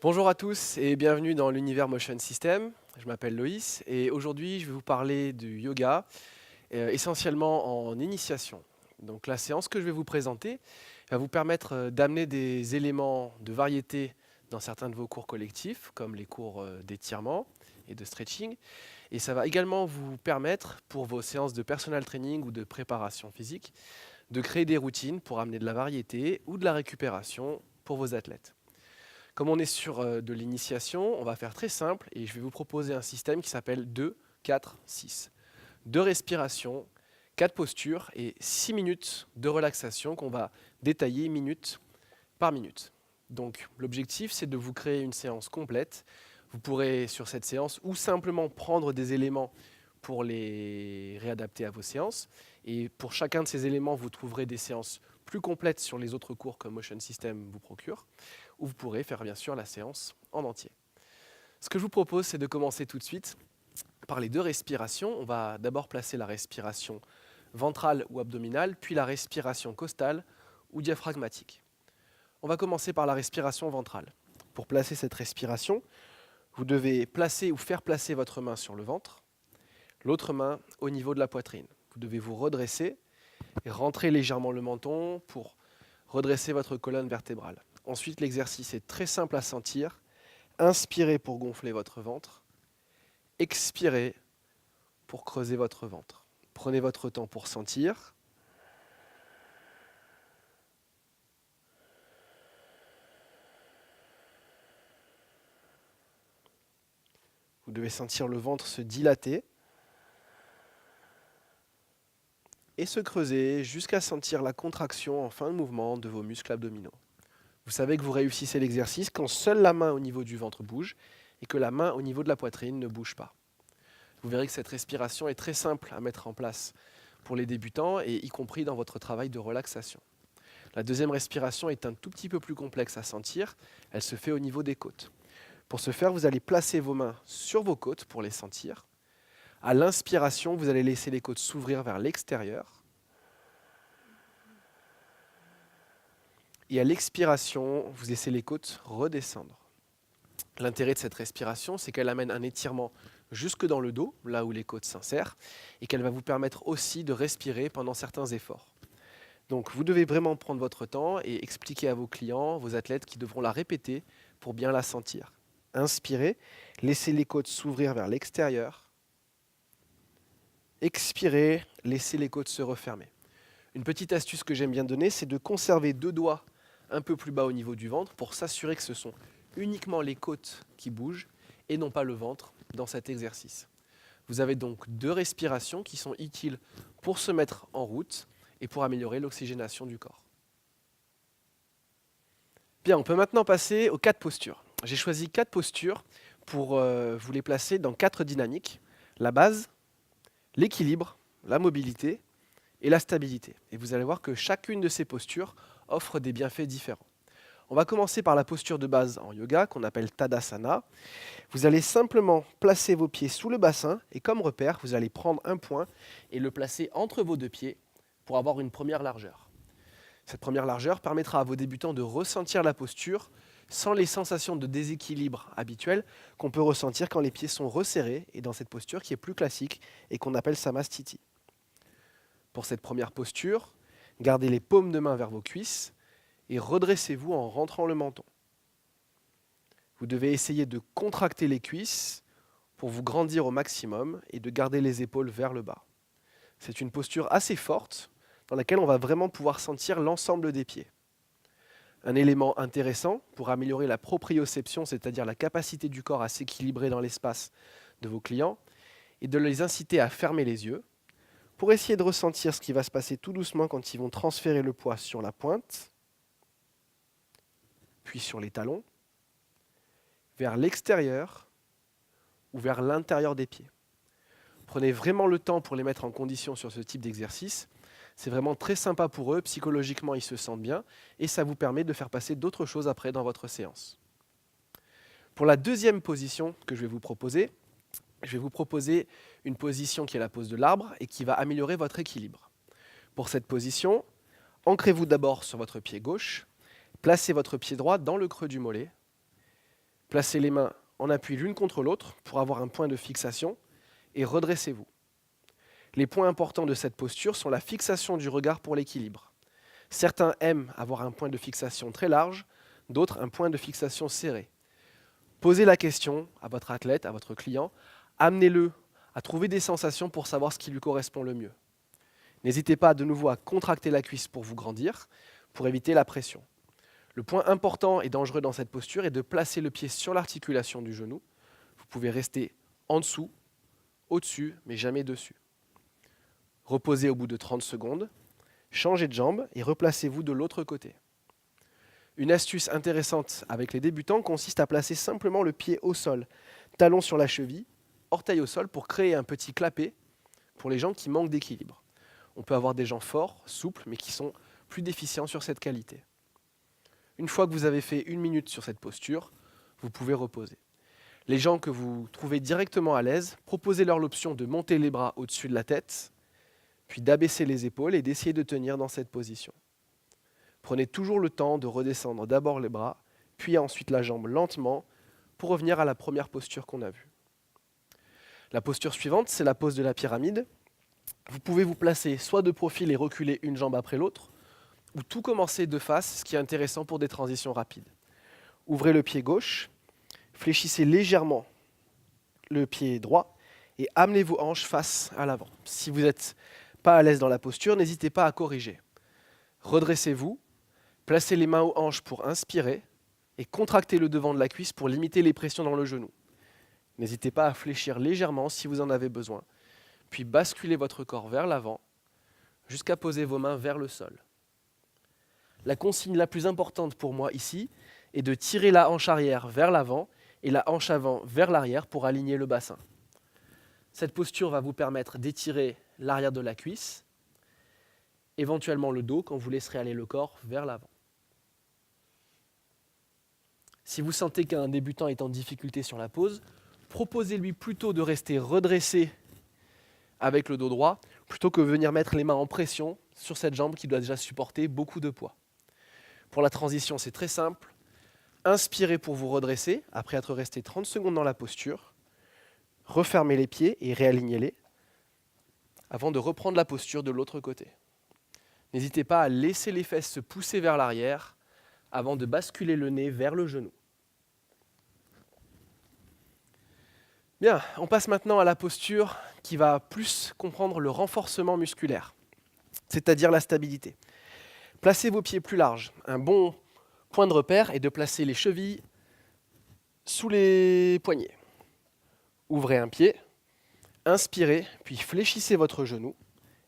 Bonjour à tous et bienvenue dans l'univers Motion System. Je m'appelle Loïs et aujourd'hui je vais vous parler du yoga, essentiellement en initiation. Donc la séance que je vais vous présenter va vous permettre d'amener des éléments de variété dans certains de vos cours collectifs, comme les cours d'étirement et de stretching. Et ça va également vous permettre, pour vos séances de personal training ou de préparation physique, de créer des routines pour amener de la variété ou de la récupération pour vos athlètes. Comme on est sur de l'initiation, on va faire très simple et je vais vous proposer un système qui s'appelle 2, 4, 6. 2 respirations, 4 postures et 6 minutes de relaxation qu'on va détailler minute par minute. Donc l'objectif, c'est de vous créer une séance complète. Vous pourrez sur cette séance ou simplement prendre des éléments pour les réadapter à vos séances. Et pour chacun de ces éléments, vous trouverez des séances plus complètes sur les autres cours que Motion System vous procure, ou vous pourrez faire bien sûr la séance en entier. Ce que je vous propose, c'est de commencer tout de suite par les 2 respirations. On va d'abord placer la respiration ventrale ou abdominale, puis la respiration costale ou diaphragmatique. On va commencer par la respiration ventrale. Pour placer cette respiration, vous devez placer ou faire placer votre main sur le ventre, l'autre main au niveau de la poitrine. Vous devez vous redresser et rentrer légèrement le menton pour redresser votre colonne vertébrale. Ensuite, l'exercice est très simple à sentir. Inspirez pour gonfler votre ventre. Expirez pour creuser votre ventre. Prenez votre temps pour sentir. Vous devez sentir le ventre se dilater et se creuser jusqu'à sentir la contraction en fin de mouvement de vos muscles abdominaux. Vous savez que vous réussissez l'exercice quand seule la main au niveau du ventre bouge et que la main au niveau de la poitrine ne bouge pas. Vous verrez que cette respiration est très simple à mettre en place pour les débutants et y compris dans votre travail de relaxation. La deuxième respiration est un tout petit peu plus complexe à sentir. Elle se fait au niveau des côtes. Pour ce faire, vous allez placer vos mains sur vos côtes pour les sentir. À l'inspiration, vous allez laisser les côtes s'ouvrir vers l'extérieur. Et à l'expiration, vous laissez les côtes redescendre. L'intérêt de cette respiration, c'est qu'elle amène un étirement jusque dans le dos, là où les côtes s'insèrent, et qu'elle va vous permettre aussi de respirer pendant certains efforts. Donc vous devez vraiment prendre votre temps et expliquer à vos clients, vos athlètes qui devront la répéter pour bien la sentir. Inspirez, laissez les côtes s'ouvrir vers l'extérieur. Expirez, laissez les côtes se refermer. Une petite astuce que j'aime bien donner, c'est de conserver 2 doigts un peu plus bas au niveau du ventre pour s'assurer que ce sont uniquement les côtes qui bougent et non pas le ventre dans cet exercice. Vous avez donc 2 respirations qui sont utiles pour se mettre en route et pour améliorer l'oxygénation du corps. Bien, on peut maintenant passer aux 4 postures. J'ai choisi 4 postures pour vous les placer dans 4 dynamiques. La base, l'équilibre, la mobilité et la stabilité. Et vous allez voir que chacune de ces postures offre des bienfaits différents. On va commencer par la posture de base en yoga qu'on appelle Tadasana. Vous allez simplement placer vos pieds sous le bassin et comme repère, vous allez prendre un point et le placer entre vos 2 pieds pour avoir une première largeur. Cette première largeur permettra à vos débutants de ressentir la posture sans les sensations de déséquilibre habituelles qu'on peut ressentir quand les pieds sont resserrés et dans cette posture qui est plus classique et qu'on appelle Samastiti. Pour cette première posture, gardez les paumes de main vers vos cuisses et redressez-vous en rentrant le menton. Vous devez essayer de contracter les cuisses pour vous grandir au maximum et de garder les épaules vers le bas. C'est une posture assez forte dans laquelle on va vraiment pouvoir sentir l'ensemble des pieds. Un élément intéressant pour améliorer la proprioception, c'est-à-dire la capacité du corps à s'équilibrer dans l'espace de vos clients, est de les inciter à fermer les yeux pour essayer de ressentir ce qui va se passer tout doucement quand ils vont transférer le poids sur la pointe, puis sur les talons, vers l'extérieur ou vers l'intérieur des pieds. Prenez vraiment le temps pour les mettre en condition sur ce type d'exercice. C'est vraiment très sympa pour eux, psychologiquement ils se sentent bien et ça vous permet de faire passer d'autres choses après dans votre séance. Pour la deuxième position que je vais vous proposer une position qui est la pose de l'arbre et qui va améliorer votre équilibre. Pour cette position, ancrez-vous d'abord sur votre pied gauche, placez votre pied droit dans le creux du mollet, Placez les mains en appui l'une contre l'autre pour avoir un point de fixation et redressez-vous. Les points importants de cette posture sont la fixation du regard pour l'équilibre. Certains aiment avoir un point de fixation très large, d'autres un point de fixation serré. Posez la question à votre athlète, à votre client, amenez-le à trouver des sensations pour savoir ce qui lui correspond le mieux. N'hésitez pas de nouveau à contracter la cuisse pour vous grandir, pour éviter la pression. Le point important et dangereux dans cette posture est de placer le pied sur l'articulation du genou. Vous pouvez rester en dessous, au-dessus, mais jamais dessus. Reposez au bout de 30 secondes, changez de jambe et replacez-vous de l'autre côté. Une astuce intéressante avec les débutants consiste à placer simplement le pied au sol, talon sur la cheville, orteil au sol pour créer un petit clapet pour les gens qui manquent d'équilibre. On peut avoir des gens forts, souples, mais qui sont plus déficients sur cette qualité. Une fois que vous avez fait 1 minute sur cette posture, vous pouvez reposer. Les gens que vous trouvez directement à l'aise, proposez-leur l'option de monter les bras au-dessus de la tête, puis d'abaisser les épaules et d'essayer de tenir dans cette position. Prenez toujours le temps de redescendre d'abord les bras, puis ensuite la jambe lentement pour revenir à la première posture qu'on a vue. La posture suivante, c'est la pose de la pyramide. Vous pouvez vous placer soit de profil et reculer une jambe après l'autre, ou tout commencer de face, ce qui est intéressant pour des transitions rapides. Ouvrez le pied gauche, fléchissez légèrement le pied droit et amenez vos hanches face à l'avant. Si vous n'êtes pas à l'aise dans la posture, n'hésitez pas à corriger. Redressez-vous, placez les mains aux hanches pour inspirer et contractez le devant de la cuisse pour limiter les pressions dans le genou. N'hésitez pas à fléchir légèrement si vous en avez besoin, puis basculez votre corps vers l'avant jusqu'à poser vos mains vers le sol. La consigne la plus importante pour moi ici est de tirer la hanche arrière vers l'avant et la hanche avant vers l'arrière pour aligner le bassin. Cette posture va vous permettre d'étirer l'arrière de la cuisse, éventuellement le dos quand vous laisserez aller le corps vers l'avant. Si vous sentez qu'un débutant est en difficulté sur la pose, proposez-lui plutôt de rester redressé avec le dos droit plutôt que venir mettre les mains en pression sur cette jambe qui doit déjà supporter beaucoup de poids. Pour la transition, c'est très simple. Inspirez pour vous redresser, après être resté 30 secondes dans la posture. Refermez les pieds et réalignez-les avant de reprendre la posture de l'autre côté. N'hésitez pas à laisser les fesses se pousser vers l'arrière avant de basculer le nez vers le genou. Bien, on passe maintenant à la posture qui va plus comprendre le renforcement musculaire, c'est-à-dire la stabilité. Placez vos pieds plus larges. Un bon point de repère est de placer les chevilles sous les poignets. Ouvrez un pied, inspirez, puis fléchissez votre genou,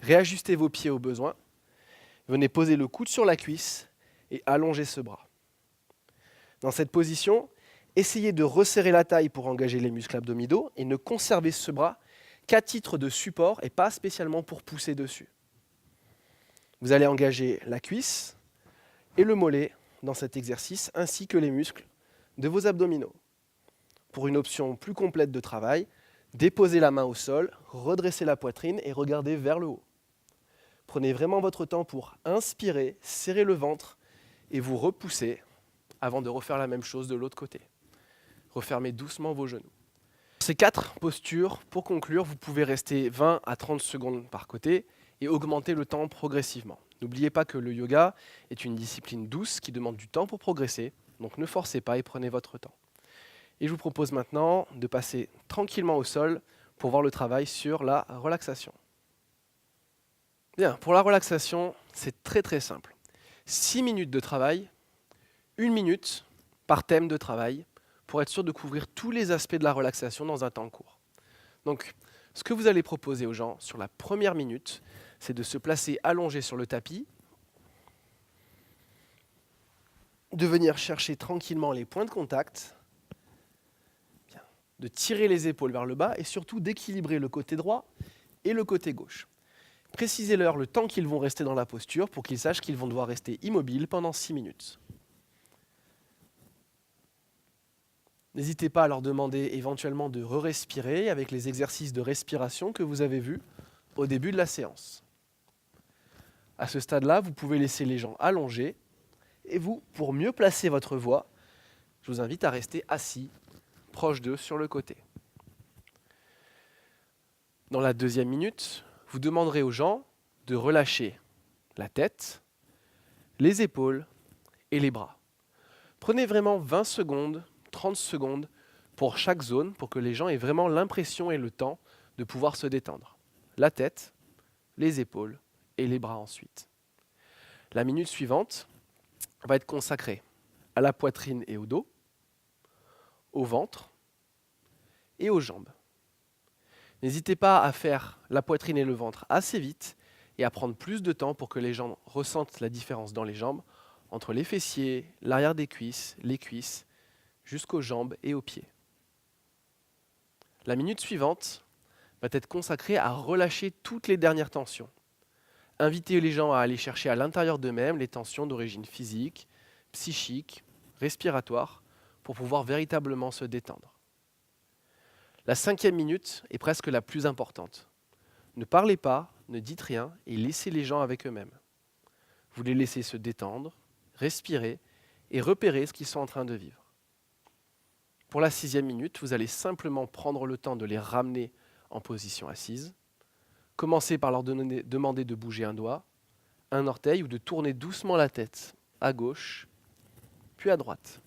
réajustez vos pieds au besoin, venez poser le coude sur la cuisse et allongez ce bras. Dans cette position, essayez de resserrer la taille pour engager les muscles abdominaux et ne conservez ce bras qu'à titre de support et pas spécialement pour pousser dessus. Vous allez engager la cuisse et le mollet dans cet exercice, ainsi que les muscles de vos abdominaux. Pour une option plus complète de travail, déposez la main au sol, redressez la poitrine et regardez vers le haut. Prenez vraiment votre temps pour inspirer, serrer le ventre et vous repousser avant de refaire la même chose de l'autre côté. Refermez doucement vos genoux. Ces 4 postures, pour conclure, vous pouvez rester 20 à 30 secondes par côté et augmenter le temps progressivement. N'oubliez pas que le yoga est une discipline douce qui demande du temps pour progresser, donc ne forcez pas et prenez votre temps. Et je vous propose maintenant de passer tranquillement au sol pour voir le travail sur la relaxation. Bien, pour la relaxation, c'est très très simple. 6 minutes de travail, 1 minute par thème de travail, pour être sûr de couvrir tous les aspects de la relaxation dans un temps court. Donc, ce que vous allez proposer aux gens sur la première minute, c'est de se placer allongé sur le tapis, de venir chercher tranquillement les points de contact, de tirer les épaules vers le bas et surtout d'équilibrer le côté droit et le côté gauche. Précisez-leur le temps qu'ils vont rester dans la posture pour qu'ils sachent qu'ils vont devoir rester immobiles pendant 6 minutes. N'hésitez pas à leur demander éventuellement de re-respirer avec les exercices de respiration que vous avez vus au début de la séance. À ce stade-là, vous pouvez laisser les gens allongés et vous, pour mieux placer votre voix, je vous invite à rester assis, proche d'eux sur le côté. Dans la deuxième minute, vous demanderez aux gens de relâcher la tête, les épaules et les bras. Prenez vraiment 20 secondes, 30 secondes pour chaque zone, pour que les gens aient vraiment l'impression et le temps de pouvoir se détendre. La tête, les épaules et les bras ensuite. La minute suivante va être consacrée à la poitrine et au dos, au ventre et aux jambes. N'hésitez pas à faire la poitrine et le ventre assez vite et à prendre plus de temps pour que les gens ressentent la différence dans les jambes entre les fessiers, l'arrière des cuisses, les cuisses, jusqu'aux jambes et aux pieds. La minute suivante va être consacrée à relâcher toutes les dernières tensions. Invitez les gens à aller chercher à l'intérieur d'eux-mêmes les tensions d'origine physique, psychique, respiratoire, pour pouvoir véritablement se détendre. La cinquième minute est presque la plus importante. Ne parlez pas, ne dites rien et laissez les gens avec eux-mêmes. Vous les laissez se détendre, respirer et repérer ce qu'ils sont en train de vivre. Pour la sixième minute, vous allez simplement prendre le temps de les ramener en position assise. Commencez par leur demander de bouger un doigt, un orteil ou de tourner doucement la tête à gauche, puis à droite.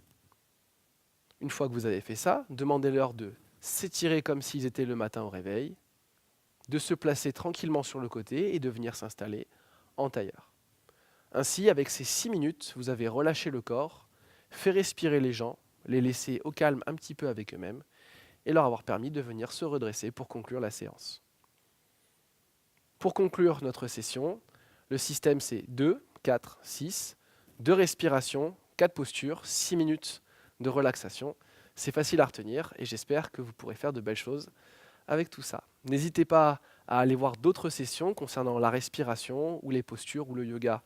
Une fois que vous avez fait ça, demandez-leur de s'étirer comme s'ils étaient le matin au réveil, de se placer tranquillement sur le côté et de venir s'installer en tailleur. Ainsi, avec ces 6 minutes, vous avez relâché le corps, fait respirer les gens, les laisser au calme un petit peu avec eux-mêmes et leur avoir permis de venir se redresser pour conclure la séance. Pour conclure notre session, le système c'est 2, 4, 6, 2 respirations, 4 postures, 6 minutes de relaxation. C'est facile à retenir et j'espère que vous pourrez faire de belles choses avec tout ça. N'hésitez pas à aller voir d'autres sessions concernant la respiration ou les postures ou le yoga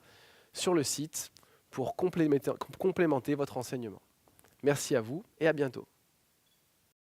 sur le site pour complémenter votre enseignement. Merci à vous et à bientôt.